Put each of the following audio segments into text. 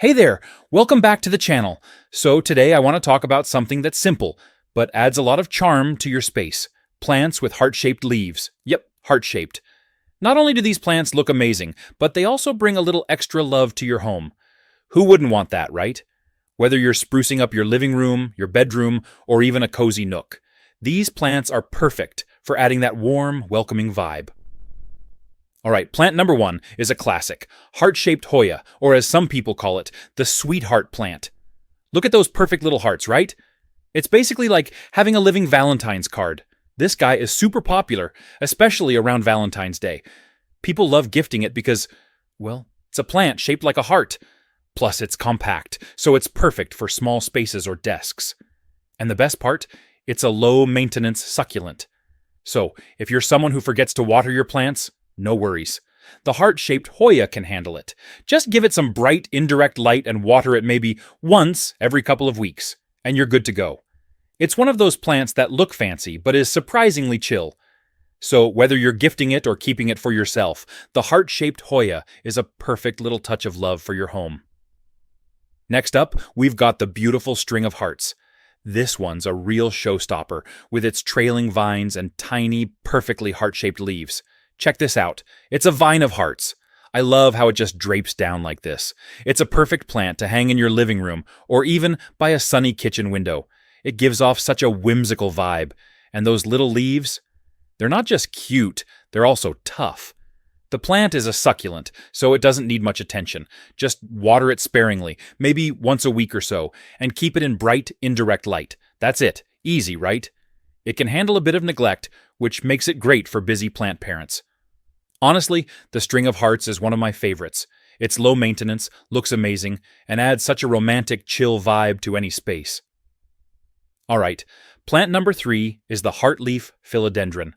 Hey there, welcome back to the channel. So today I want to talk about something that's simple, but adds a lot of charm to your space. Plants with heart-shaped leaves. Yep, heart-shaped. Not only do these plants look amazing, but they also bring a little extra love to your home. Who wouldn't want that, right? Whether you're sprucing up your living room, your bedroom, or even a cozy nook. These plants are perfect for adding that warm, welcoming vibe. Alright, plant number 1 is a classic, heart-shaped Hoya, or as some people call it, the sweetheart plant. Look at those perfect little hearts, right? It's basically like having a living Valentine's card. This guy is super popular, especially around Valentine's Day. People love gifting it because, well, it's a plant shaped like a heart. Plus, it's compact, so it's perfect for small spaces or desks. And the best part? It's a low-maintenance succulent. So, if you're someone who forgets to water your plants, no worries. The heart-shaped Hoya can handle it. Just give it some bright, indirect light and water it maybe once every couple of weeks, and you're good to go. It's one of those plants that look fancy, but is surprisingly chill. So whether you're gifting it or keeping it for yourself, the heart-shaped Hoya is a perfect little touch of love for your home. Next up, we've got the beautiful string of hearts. This one's a real showstopper, with its trailing vines and tiny, perfectly heart-shaped leaves. Check this out. It's a vine of hearts. I love how it just drapes down like this. It's a perfect plant to hang in your living room, or even by a sunny kitchen window. It gives off such a whimsical vibe. And those little leaves? They're not just cute, they're also tough. The plant is a succulent, so it doesn't need much attention. Just water it sparingly, maybe once a week or so, and keep it in bright, indirect light. That's it. Easy, right? It can handle a bit of neglect, which makes it great for busy plant parents. Honestly, the string of hearts is one of my favorites. It's low maintenance, looks amazing, and adds such a romantic, chill vibe to any space. Alright, plant number 3 is the heartleaf Philodendron.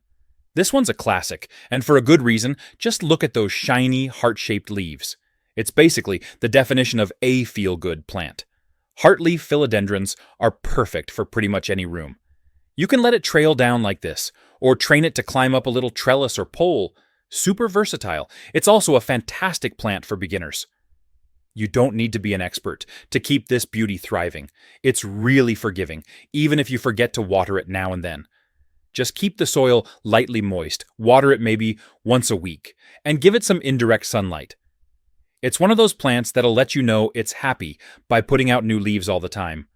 This one's a classic, and for a good reason. Just look at those shiny, heart-shaped leaves. It's basically the definition of a feel-good plant. Heartleaf philodendrons are perfect for pretty much any room. You can let it trail down like this, or train it to climb up a little trellis or pole. Super versatile. It's also a fantastic plant for beginners. You don't need to be an expert to keep this beauty thriving. It's really forgiving, even if you forget to water it now and then. Just keep the soil lightly moist, water it maybe once a week, and give it some indirect sunlight. It's one of those plants that'll let you know it's happy by putting out new leaves all the time.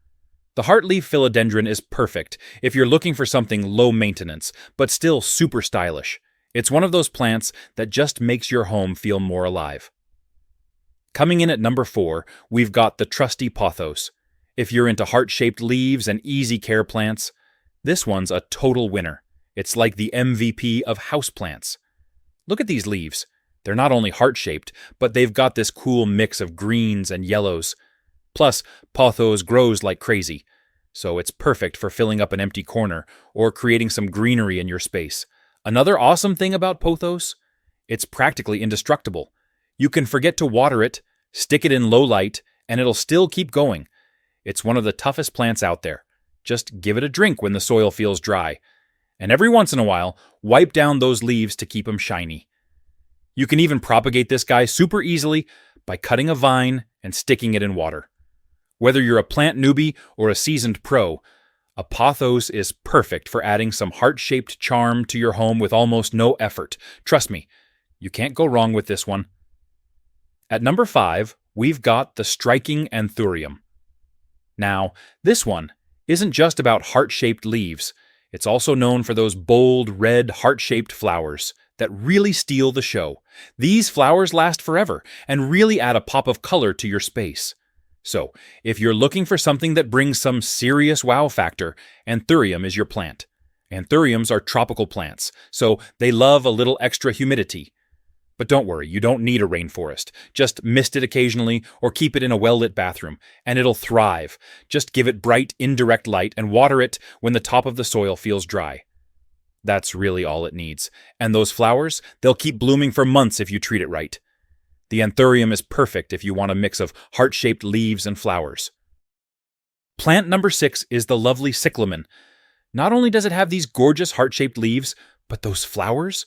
The heartleaf philodendron is perfect if you're looking for something low maintenance, but still super stylish. It's one of those plants that just makes your home feel more alive. Coming in at number 4, we've got the trusty Pothos. If you're into heart-shaped leaves and easy care plants, this one's a total winner. It's like the MVP of houseplants. Look at these leaves. They're not only heart-shaped, but they've got this cool mix of greens and yellows. Plus, Pothos grows like crazy, so it's perfect for filling up an empty corner or creating some greenery in your space. Another awesome thing about Pothos? It's practically indestructible. You can forget to water it, stick it in low light, and it'll still keep going. It's one of the toughest plants out there. Just give it a drink when the soil feels dry. And every once in a while, wipe down those leaves to keep them shiny. You can even propagate this guy super easily by cutting a vine and sticking it in water. Whether you're a plant newbie or a seasoned pro, a Pothos is perfect for adding some heart-shaped charm to your home with almost no effort. Trust me, you can't go wrong with this one. At number 5, we've got the striking Anthurium. Now, this one isn't just about heart-shaped leaves. It's also known for those bold, red, heart-shaped flowers that really steal the show. These flowers last forever and really add a pop of color to your space. So, if you're looking for something that brings some serious wow factor, Anthurium is your plant. Anthuriums are tropical plants, so they love a little extra humidity. But don't worry, you don't need a rainforest. Just mist it occasionally or keep it in a well-lit bathroom, and it'll thrive. Just give it bright, indirect light and water it when the top of the soil feels dry. That's really all it needs. And those flowers, they'll keep blooming for months if you treat it right. The Anthurium is perfect if you want a mix of heart-shaped leaves and flowers. Plant number 6 is the lovely Cyclamen. Not only does it have these gorgeous heart-shaped leaves, but those flowers?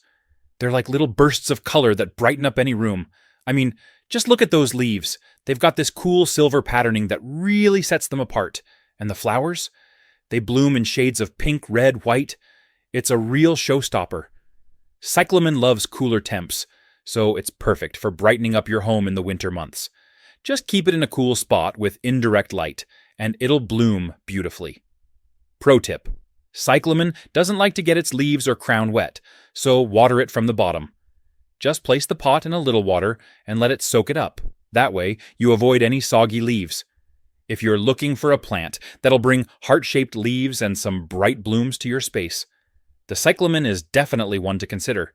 They're like little bursts of color that brighten up any room. I mean, Just look at those leaves. They've got this cool silver patterning that really sets them apart. And the flowers? They bloom in shades of pink, red, white. It's a real showstopper. Cyclamen loves cooler temps, so it's perfect for brightening up your home in the winter months. Just keep it in a cool spot with indirect light, and it'll bloom beautifully. Pro tip: Cyclamen doesn't like to get its leaves or crown wet, so water it from the bottom. Just place the pot in a little water and let it soak it up. That way, you avoid any soggy leaves. If you're looking for a plant that'll bring heart-shaped leaves and some bright blooms to your space, the Cyclamen is definitely one to consider.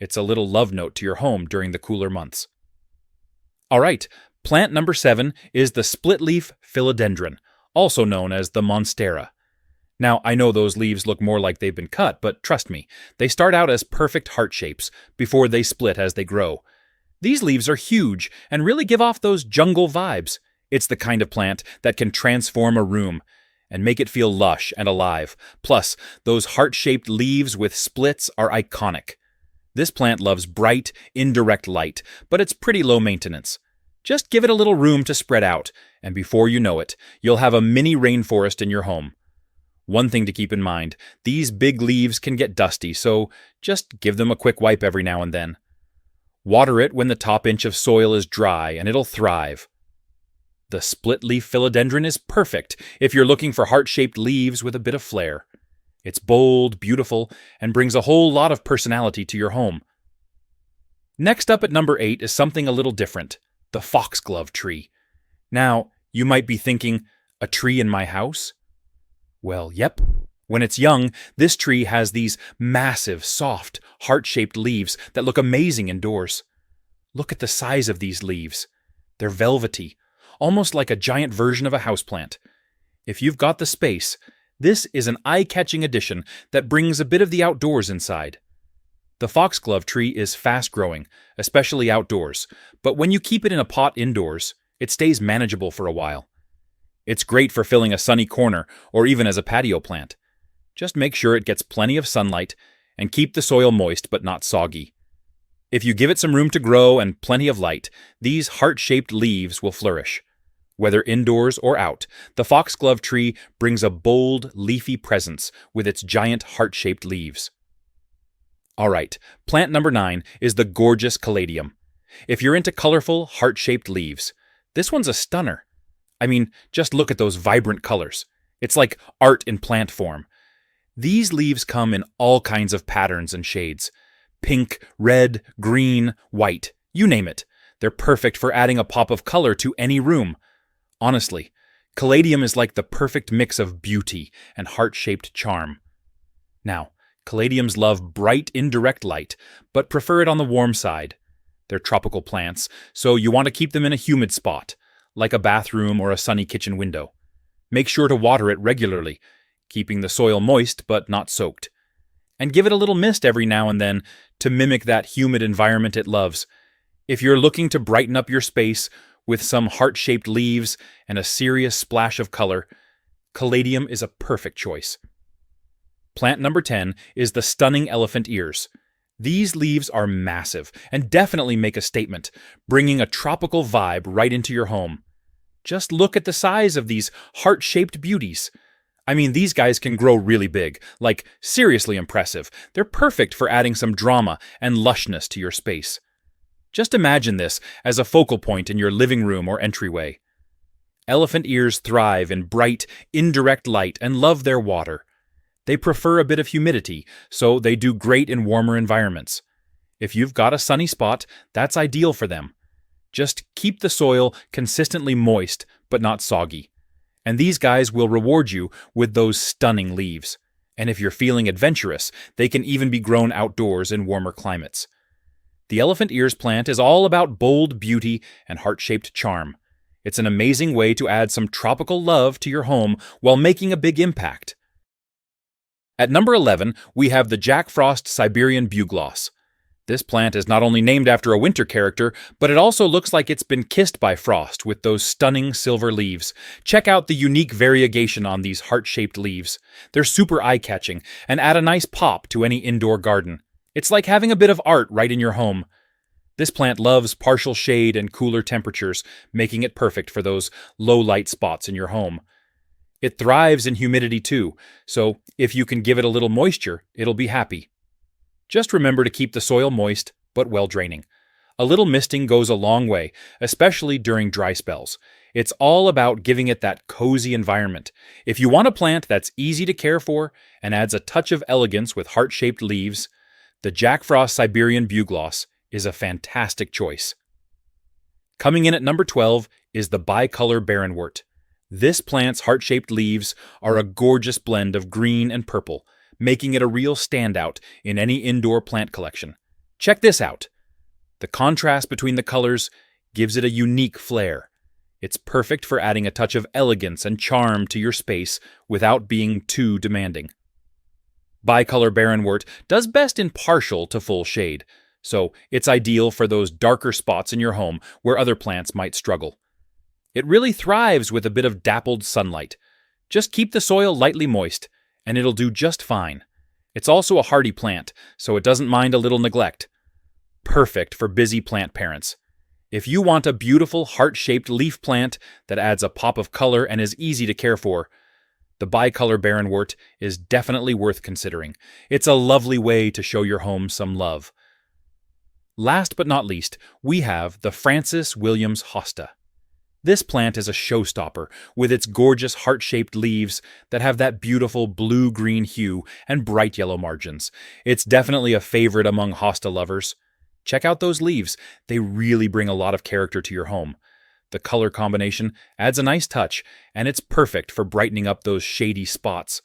It's a little love note to your home during the cooler months. Alright, plant number 7 is the split-leaf Philodendron, also known as the Monstera. Now, I know those leaves look more like they've been cut, but trust me, they start out as perfect heart shapes before they split as they grow. These leaves are huge and really give off those jungle vibes. It's the kind of plant that can transform a room and make it feel lush and alive. Plus, those heart-shaped leaves with splits are iconic. This plant loves bright, indirect light, but it's pretty low maintenance. Just give it a little room to spread out, and before you know it, you'll have a mini rainforest in your home. One thing to keep in mind, these big leaves can get dusty, so just give them a quick wipe every now and then. Water it when the top inch of soil is dry, and it'll thrive. The split-leaf Philodendron is perfect if you're looking for heart-shaped leaves with a bit of flair. It's bold, beautiful, and brings a whole lot of personality to your home. Next up at number 8 is something a little different, the Foxglove Tree. Now, you might be thinking, a tree in my house? Well, yep. When it's young, this tree has these massive, soft, heart-shaped leaves that look amazing indoors. Look at the size of these leaves. They're velvety, almost like a giant version of a houseplant. If you've got the space, this is an eye-catching addition that brings a bit of the outdoors inside. The foxglove tree is fast-growing, especially outdoors, but when you keep it in a pot indoors, it stays manageable for a while. It's great for filling a sunny corner or even as a patio plant. Just make sure it gets plenty of sunlight and keep the soil moist but not soggy. If you give it some room to grow and plenty of light, these heart-shaped leaves will flourish. Whether indoors or out, the foxglove tree brings a bold, leafy presence with its giant heart-shaped leaves. Alright, plant number 9 is the gorgeous Caladium. If you're into colorful, heart-shaped leaves, this one's a stunner. I mean, just look at those vibrant colors. It's like art in plant form. These leaves come in all kinds of patterns and shades. Pink, red, green, white, you name it. They're perfect for adding a pop of color to any room. Honestly, Caladium is like the perfect mix of beauty and heart-shaped charm. Now, Caladiums love bright, indirect light, but prefer it on the warm side. They're tropical plants, so you want to keep them in a humid spot, like a bathroom or a sunny kitchen window. Make sure to water it regularly, keeping the soil moist but not soaked. And give it a little mist every now and then to mimic that humid environment it loves. If you're looking to brighten up your space with some heart-shaped leaves and a serious splash of color, Caladium is a perfect choice. Plant number 10 is the stunning elephant ears. These leaves are massive and definitely make a statement, bringing a tropical vibe right into your home. Just look at the size of these heart-shaped beauties. I mean, these guys can grow really big, like seriously impressive. They're perfect for adding some drama and lushness to your space. Just imagine this as a focal point in your living room or entryway. Elephant ears thrive in bright, indirect light and love their water. They prefer a bit of humidity, so they do great in warmer environments. If you've got a sunny spot, that's ideal for them. Just keep the soil consistently moist, but not soggy. And these guys will reward you with those stunning leaves. And if you're feeling adventurous, they can even be grown outdoors in warmer climates. The elephant ears plant is all about bold beauty and heart-shaped charm. It's an amazing way to add some tropical love to your home while making a big impact. At number 11, we have the Jack Frost Siberian Bugloss. This plant is not only named after a winter character, but it also looks like it's been kissed by frost with those stunning silver leaves. Check out the unique variegation on these heart-shaped leaves. They're super eye-catching and add a nice pop to any indoor garden. It's like having a bit of art right in your home. This plant loves partial shade and cooler temperatures, making it perfect for those low-light spots in your home. It thrives in humidity too, so if you can give it a little moisture, it'll be happy. Just remember to keep the soil moist, but well-draining. A little misting goes a long way, especially during dry spells. It's all about giving it that cozy environment. If you want a plant that's easy to care for and adds a touch of elegance with heart-shaped leaves, the Jack Frost Siberian Bugloss is a fantastic choice. Coming in at number 12 is the Bicolor Barrenwort. This plant's heart-shaped leaves are a gorgeous blend of green and purple, making it a real standout in any indoor plant collection. Check this out. The contrast between the colors gives it a unique flair. It's perfect for adding a touch of elegance and charm to your space without being too demanding. Bicolor Barrenwort does best in partial to full shade, so it's ideal for those darker spots in your home where other plants might struggle. It really thrives with a bit of dappled sunlight. Just keep the soil lightly moist, and it'll do just fine. It's also a hardy plant, so it doesn't mind a little neglect. Perfect for busy plant parents. If you want a beautiful heart-shaped leaf plant that adds a pop of color and is easy to care for, the Bicolor Barrenwort is definitely worth considering. It's a lovely way to show your home some love. Last but not least, we have the Francis Williams Hosta. This plant is a showstopper with its gorgeous heart-shaped leaves that have that beautiful blue-green hue and bright yellow margins. It's definitely a favorite among Hosta lovers. Check out those leaves. They really bring a lot of character to your home. The color combination adds a nice touch, and it's perfect for brightening up those shady spots.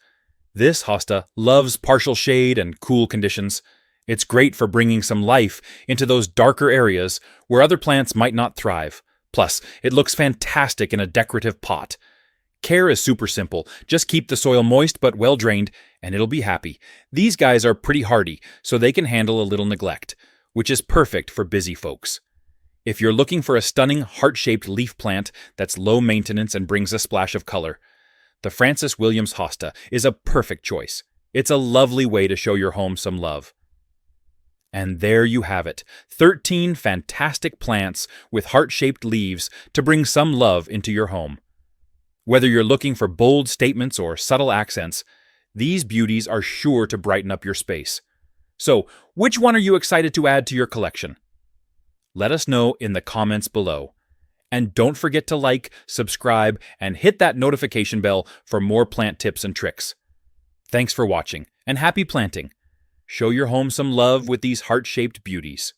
This Hosta loves partial shade and cool conditions. It's great for bringing some life into those darker areas where other plants might not thrive. Plus, it looks fantastic in a decorative pot. Care is super simple. Just keep the soil moist but well drained, and it'll be happy. These guys are pretty hardy, so they can handle a little neglect, which is perfect for busy folks. If you're looking for a stunning heart-shaped leaf plant that's low maintenance and brings a splash of color, the Francis Williams Hosta is a perfect choice. It's a lovely way to show your home some love. And there you have it, 13 fantastic plants with heart-shaped leaves to bring some love into your home. Whether you're looking for bold statements or subtle accents, these beauties are sure to brighten up your space. So, which one are you excited to add to your collection? Let us know in the comments below. And don't forget to like, subscribe, and hit that notification bell for more plant tips and tricks. Thanks for watching, and happy planting! Show your home some love with these heart-shaped beauties.